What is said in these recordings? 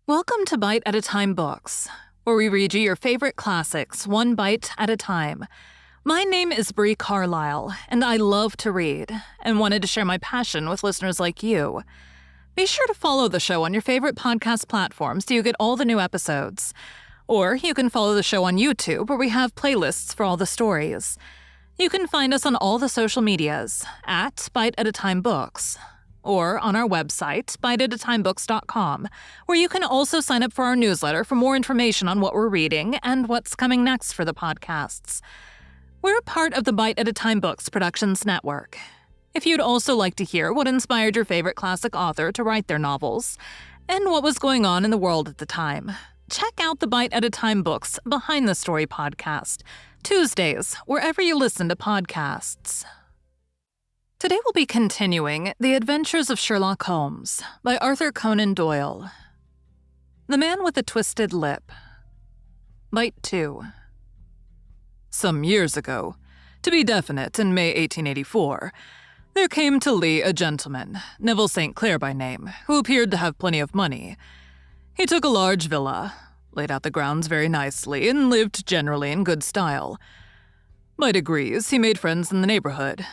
Welcome to Bite at a Time Books, where we read you your favorite classics one bite at a time. My name is Bree Carlile, and I love to read, and wanted to share my passion with listeners like you. Be sure to follow the show on your favorite podcast platforms so you get all the new episodes. Or you can follow the show on YouTube, where we have playlists for all the stories. You can find us on all the social medias at Bite at a Time Books, or on our website, biteatatimebooks.com, where you can also sign up for our newsletter for more information on what we're reading and what's coming next for the podcasts. We're part of the Bite at a Time Books Productions Network. If you'd also like to hear what inspired your favorite classic author to write their novels, and what was going on in the world at the time, check out the Bite at a Time Books Behind the Story podcast, Tuesdays, wherever you listen to podcasts. Today we'll be continuing The Adventures of Sherlock Holmes by Arthur Conan Doyle. The Man with the Twisted Lip. Bite 2. Some years ago, to be definite in May 1884, there came to Lee a gentleman, Neville St. Clair by name, who appeared to have plenty of money. He took a large villa, laid out the grounds very nicely, and lived generally in good style. By degrees, he made friends in the neighborhood,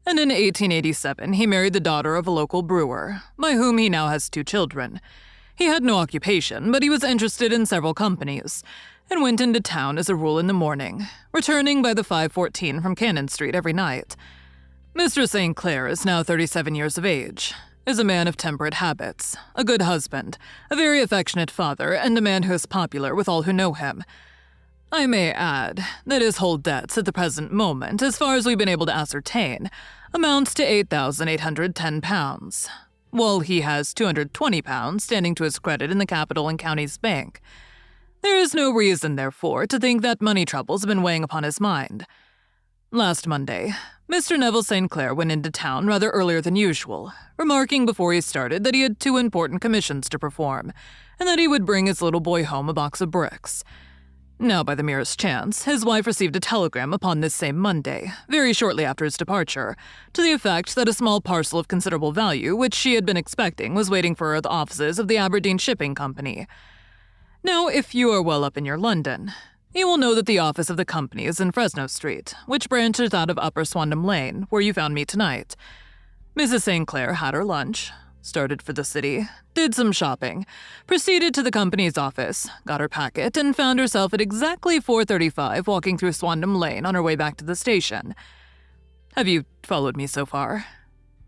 and in 1887 he married the daughter of a local brewer, by whom he now has 2 children. He had no occupation, but he was interested in several companies, and went into town as a rule in the morning, returning by the 5:14 from Cannon Street every night. Mr. St. Clair is now 37 years of age, is a man of temperate habits, a good husband, a very affectionate father, and a man who is popular with all who know him. I may add that his whole debts at the present moment, as far as we've been able to ascertain, amounts to £8,810, while he has £220 standing to his credit in the Capital and Counties Bank. There is no reason, therefore, to think that money troubles have been weighing upon his mind. Last Monday, Mr. Neville St. Clair went into town rather earlier than usual, remarking before he started that he had 2 important commissions to perform, and that he would bring his little boy home a box of bricks. Now, by the merest chance, his wife received a telegram upon this same Monday, very shortly after his departure, to the effect that a small parcel of considerable value, which she had been expecting, was waiting for her at the offices of the Aberdeen Shipping Company. Now, if you are well up in your London, you will know that the office of the company is in Fresno Street, which branches out of Upper Swandam Lane, where you found me tonight. Mrs. St. Clair had her lunch, started for the city, did some shopping, proceeded to the company's office, got her packet, and found herself at exactly 4:35 walking through Swandam Lane on her way back to the station. Have you followed me so far?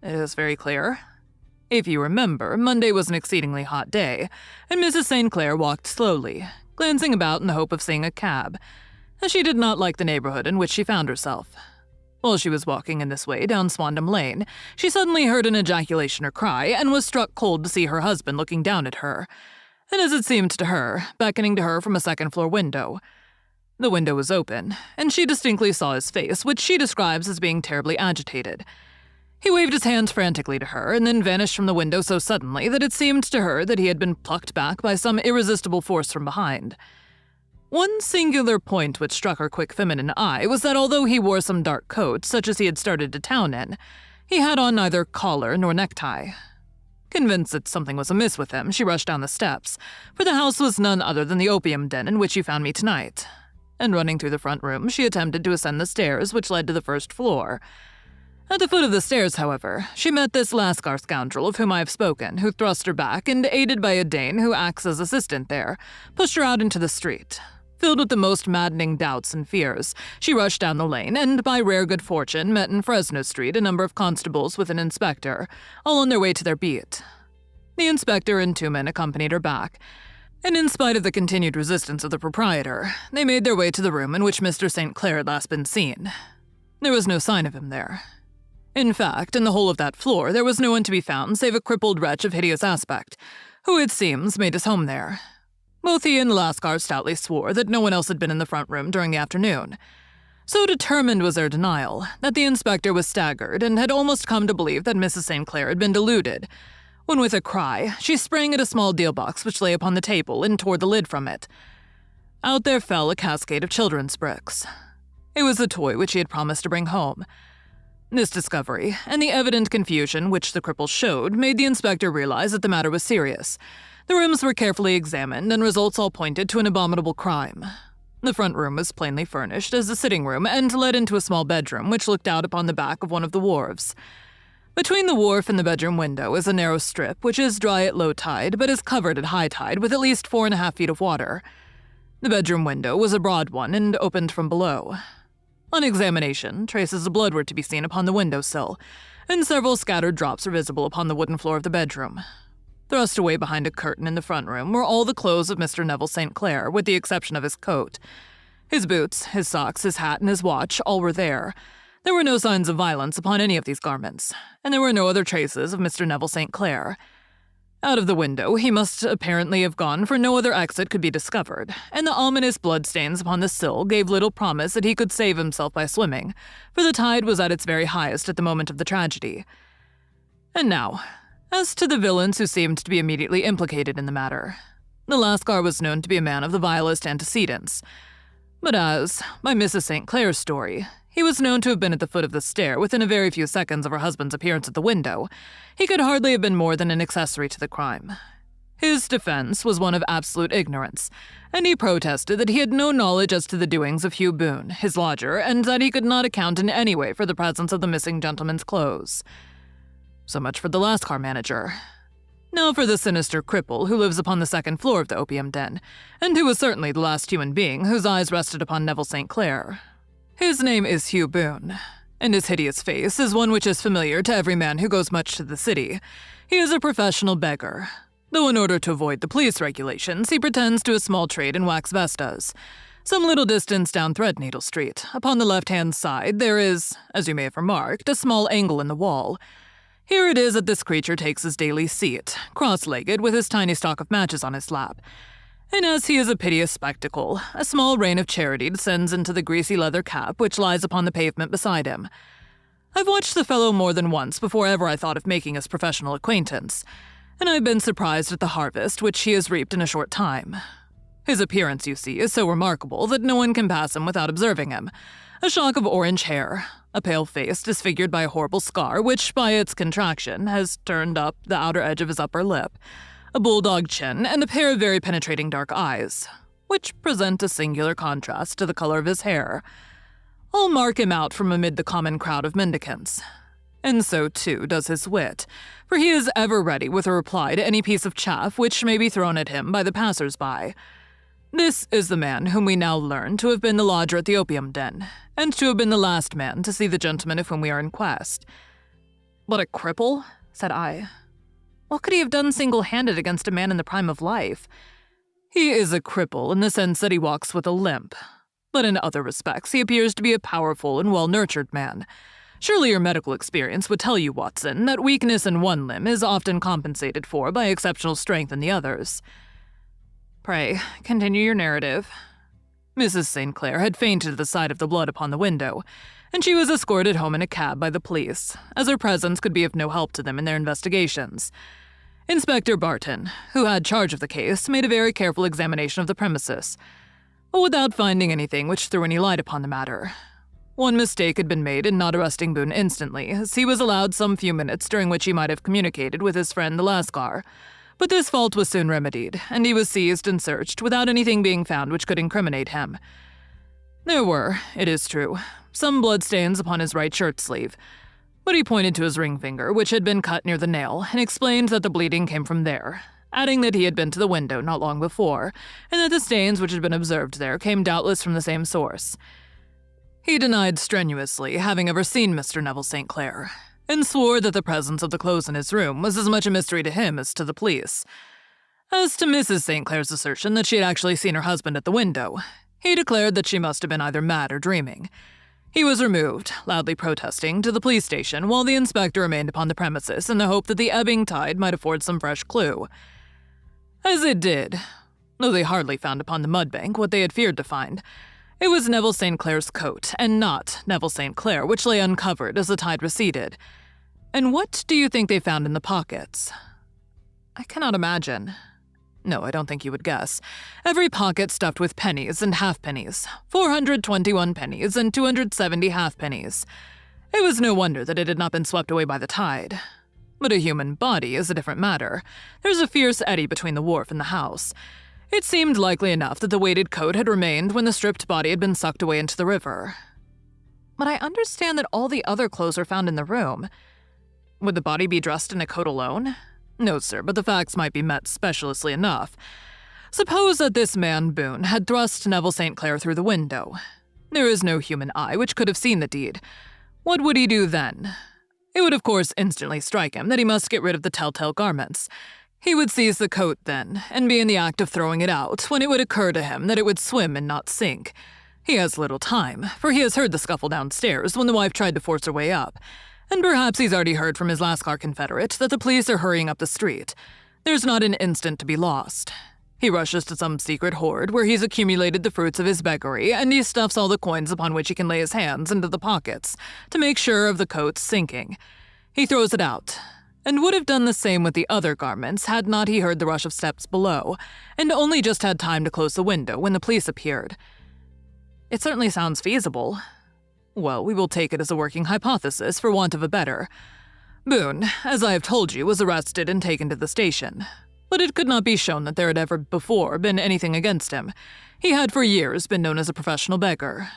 It is very clear. If you remember, Monday was an exceedingly hot day, and Mrs. St. Clair walked slowly, glancing about in the hope of seeing a cab, as she did not like the neighborhood in which she found herself. While she was walking in this way down Swandam Lane, she suddenly heard an ejaculation or cry, and was struck cold to see her husband looking down at her, and as it seemed to her, beckoning to her from a second-floor window. The window was open, and she distinctly saw his face, which she describes as being terribly agitated. He waved his hand frantically to her, and then vanished from the window so suddenly that it seemed to her that he had been plucked back by some irresistible force from behind. One singular point which struck her quick feminine eye was that although he wore some dark coat, such as he had started to town in, he had on neither collar nor necktie. Convinced that something was amiss with him, she rushed down the steps, for the house was none other than the opium den in which you found me tonight, and running through the front room, she attempted to ascend the stairs which led to the first floor. At the foot of the stairs, however, she met this Lascar scoundrel of whom I have spoken, who thrust her back, and, aided by a Dane who acts as assistant there, pushed her out into the street. Filled with the most maddening doubts and fears, she rushed down the lane, and by rare good fortune met in Fresno Street a number of constables with an inspector, all on their way to their beat. The inspector and 2 men accompanied her back, and in spite of the continued resistance of the proprietor, they made their way to the room in which Mr. St. Clair had last been seen. There was no sign of him there. In fact, in the whole of that floor, there was no one to be found save a crippled wretch of hideous aspect, who, it seems, made his home there. Both he and Lascar stoutly swore that no one else had been in the front room during the afternoon. So determined was their denial that the inspector was staggered and had almost come to believe that Mrs. St. Clair had been deluded, when with a cry, she sprang at a small deal box which lay upon the table and tore the lid from it. Out there fell a cascade of children's bricks. It was the toy which he had promised to bring home. This discovery, and the evident confusion which the cripple showed, made the inspector realize that the matter was serious, The rooms were carefully examined, and results all pointed to an abominable crime. The front room was plainly furnished as a sitting room and led into a small bedroom which looked out upon the back of one of the wharves. Between the wharf and the bedroom window is a narrow strip which is dry at low tide but is covered at high tide with at least 4.5 feet of water. The bedroom window was a broad one and opened from below. On examination, traces of blood were to be seen upon the windowsill, and several scattered drops were visible upon the wooden floor of the bedroom. Thrust away behind a curtain in the front room were all the clothes of Mr. Neville St. Clair, with the exception of his coat. His boots, his socks, his hat, and his watch all were there. There were no signs of violence upon any of these garments, and there were no other traces of Mr. Neville St. Clair. Out of the window he must apparently have gone, for no other exit could be discovered, and the ominous bloodstains upon the sill gave little promise that he could save himself by swimming, for the tide was at its very highest at the moment of the tragedy. And now, as to the villains who seemed to be immediately implicated in the matter. The Lascar was known to be a man of the vilest antecedents. But as, by Mrs. St. Clair's story, he was known to have been at the foot of the stair within a very few seconds of her husband's appearance at the window, he could hardly have been more than an accessory to the crime. His defense was one of absolute ignorance, and he protested that he had no knowledge as to the doings of Hugh Boone, his lodger, and that he could not account in any way for the presence of the missing gentleman's clothes. So much for the Lascar manager. Now for the sinister cripple who lives upon the second floor of the opium den, and who was certainly the last human being whose eyes rested upon Neville St. Clair. His name is Hugh Boone, and his hideous face is one which is familiar to every man who goes much to the city. He is a professional beggar, though in order to avoid the police regulations, he pretends to a small trade in wax vestas. Some little distance down Threadneedle Street, upon the left-hand side, there is, as you may have remarked, a small angle in the wall. Here it is that this creature takes his daily seat, cross-legged with his tiny stock of matches on his lap. And as he is a piteous spectacle, a small rain of charity descends into the greasy leather cap which lies upon the pavement beside him. I've watched the fellow more than once before ever I thought of making his professional acquaintance, and I've been surprised at the harvest which he has reaped in a short time. His appearance, you see, is so remarkable that no one can pass him without observing him. A shock of orange hair, a pale face disfigured by a horrible scar which, by its contraction, has turned up the outer edge of his upper lip, a bulldog chin, and a pair of very penetrating dark eyes, which present a singular contrast to the color of his hair. All mark him out from amid the common crowd of mendicants. And so, too, does his wit, for he is ever ready with a reply to any piece of chaff which may be thrown at him by the passers-by. This is the man whom we now learn to have been the lodger at the opium den, and to have been the last man to see the gentleman of whom we are in quest. "But a cripple?" said I. "What could he have done single-handed against a man in the prime of life?" "He is a cripple in the sense that he walks with a limp, but in other respects he appears to be a powerful and well-nurtured man. Surely your medical experience would tell you, Watson, that weakness in one limb is often compensated for by exceptional strength in the others." "Pray, continue your narrative." Mrs. St. Clair had fainted at the sight of the blood upon the window, and she was escorted home in a cab by the police, as her presence could be of no help to them in their investigations. Inspector Barton, who had charge of the case, made a very careful examination of the premises, but without finding anything which threw any light upon the matter. One mistake had been made in not arresting Boone instantly, as he was allowed some few minutes during which he might have communicated with his friend the Lascar. But this fault was soon remedied, and he was seized and searched without anything being found which could incriminate him. There were, it is true, some bloodstains upon his right shirt sleeve, but he pointed to his ring finger, which had been cut near the nail, and explained that the bleeding came from there, adding that he had been to the window not long before, and that the stains which had been observed there came doubtless from the same source. He denied strenuously having ever seen Mr. Neville St. Clair, and swore that the presence of the clothes in his room was as much a mystery to him as to the police. As to Mrs. St. Clair's assertion that she had actually seen her husband at the window, he declared that she must have been either mad or dreaming. He was removed, loudly protesting, to the police station while the inspector remained upon the premises in the hope that the ebbing tide might afford some fresh clue. As it did, though they hardly found upon the mudbank what they had feared to find, it was Neville St. Clair's coat, and not Neville St. Clair, which lay uncovered as the tide receded. And what do you think they found in the pockets? I cannot imagine. No, I don't think you would guess. Every pocket stuffed with pennies and halfpennies, 421 pennies and 270 halfpennies. It was no wonder that it had not been swept away by the tide. But a human body is a different matter. There's a fierce eddy between the wharf and the house. It seemed likely enough that the weighted coat had remained when the stripped body had been sucked away into the river. But I understand that all the other clothes were found in the room. Would the body be dressed in a coat alone? No, sir, but the facts might be met speciously enough. Suppose that this man Boone had thrust Neville St. Clair through the window. There is no human eye which could have seen the deed. What would he do then? It would of course instantly strike him that he must get rid of the telltale garments. He would seize the coat then, and be in the act of throwing it out when it would occur to him that it would swim and not sink. He has little time, for he has heard the scuffle downstairs when the wife tried to force her way up, and perhaps he's already heard from his Lascar confederate that the police are hurrying up the street. There's not an instant to be lost. He rushes to some secret hoard where he's accumulated the fruits of his beggary, and he stuffs all the coins upon which he can lay his hands into the pockets to make sure of the coat's sinking. He throws it out, and would have done the same with the other garments had not he heard the rush of steps below, and only just had time to close the window when the police appeared. It certainly sounds feasible. Well, we will take it as a working hypothesis for want of a better. Boone, as I have told you, was arrested and taken to the station. But it could not be shown that there had ever before been anything against him. He had for years been known as a professional beggar.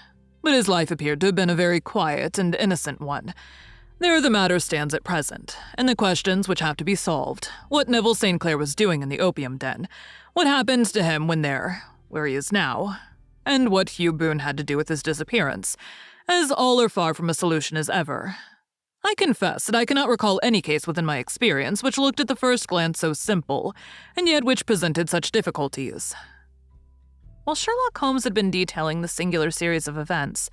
But his life appeared to have been a very quiet and innocent one. There the matter stands at present, and the questions which have to be solved: what Neville St. Clair was doing in the opium den, what happened to him when there, where he is now, and what Hugh Boone had to do with his disappearance, as all are far from a solution as ever. I confess that I cannot recall any case within my experience which looked at the first glance so simple, and yet which presented such difficulties. While Sherlock Holmes had been detailing the singular series of events,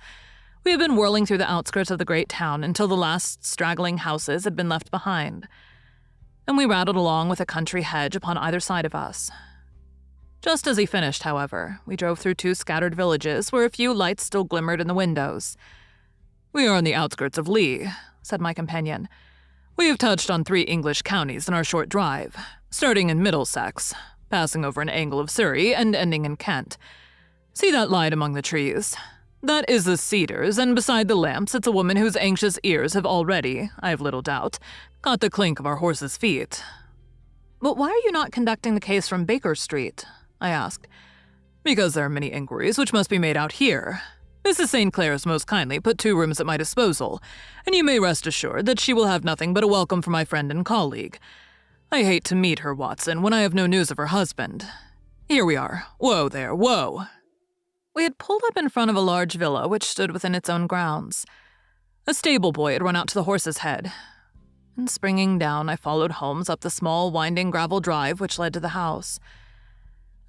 we had been whirling through the outskirts of the great town until the last straggling houses had been left behind, and we rattled along with a country hedge upon either side of us. Just as he finished, however, we drove through 2 scattered villages where a few lights still glimmered in the windows. "We are on the outskirts of Lee," said my companion. "We have touched on 3 English counties in our short drive, starting in Middlesex, passing over an angle of Surrey, and ending in Kent. See that light among the trees? That is the Cedars, and beside the lamps it's a woman whose anxious ears have already, I have little doubt, caught the clink of our horses' feet." "But why are you not conducting the case from Baker Street?" I asked. "Because there are many inquiries which must be made out here. Mrs. St. Clair has most kindly put 2 rooms at my disposal, and you may rest assured that she will have nothing but a welcome from my friend and colleague. I hate to meet her, Watson, when I have no news of her husband. Here we are. Whoa there, whoa." We had pulled up in front of a large villa which stood within its own grounds. A stable boy had run out to the horse's head, and springing down, I followed Holmes up the small, winding gravel drive which led to the house.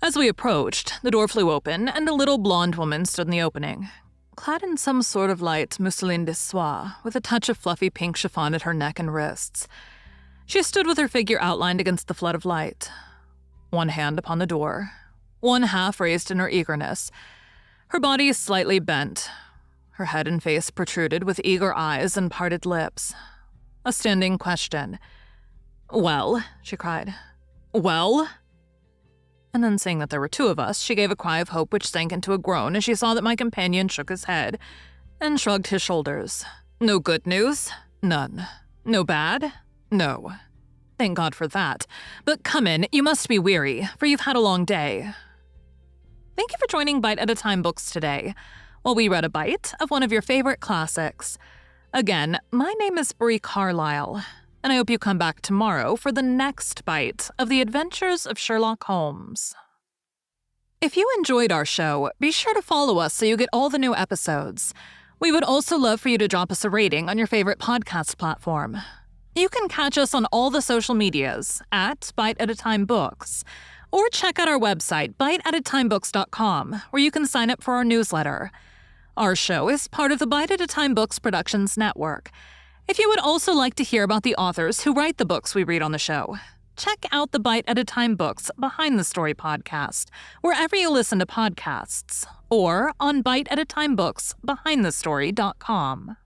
As we approached, the door flew open, and a little blonde woman stood in the opening, clad in some sort of light mousseline de soie, with a touch of fluffy pink chiffon at her neck and wrists. She stood with her figure outlined against the flood of light, one hand upon the door, one half raised in her eagerness, her body slightly bent, her head and face protruded with eager eyes and parted lips. A standing question. "Well?" she cried. "Well?" And then, seeing that there were 2 of us, she gave a cry of hope which sank into a groan as she saw that my companion shook his head and shrugged his shoulders. "No good news? None. No bad? No. Thank God for that. But come in, you must be weary, for you've had a long day." Thank you for joining Bite at a Time Books today, while we read a bite of one of your favorite classics. Again, my name is Bree Carlile, and I hope you come back tomorrow for the next bite of the adventures of Sherlock Holmes. If you enjoyed our show, be sure to follow us so you get all the new episodes. We would also love for you to drop us a rating on your favorite podcast platform. You can catch us on all the social medias at Bite at a Time Books, or check out our website, biteatatimebooks.com, where you can sign up for our newsletter. Our show is part of the Bite at a Time Books Productions Network. If you would also like to hear about the authors who write the books we read on the show, check out the Bite at a Time Books Behind the Story podcast, wherever you listen to podcasts, or on biteatatimebooksbehindthestory.com.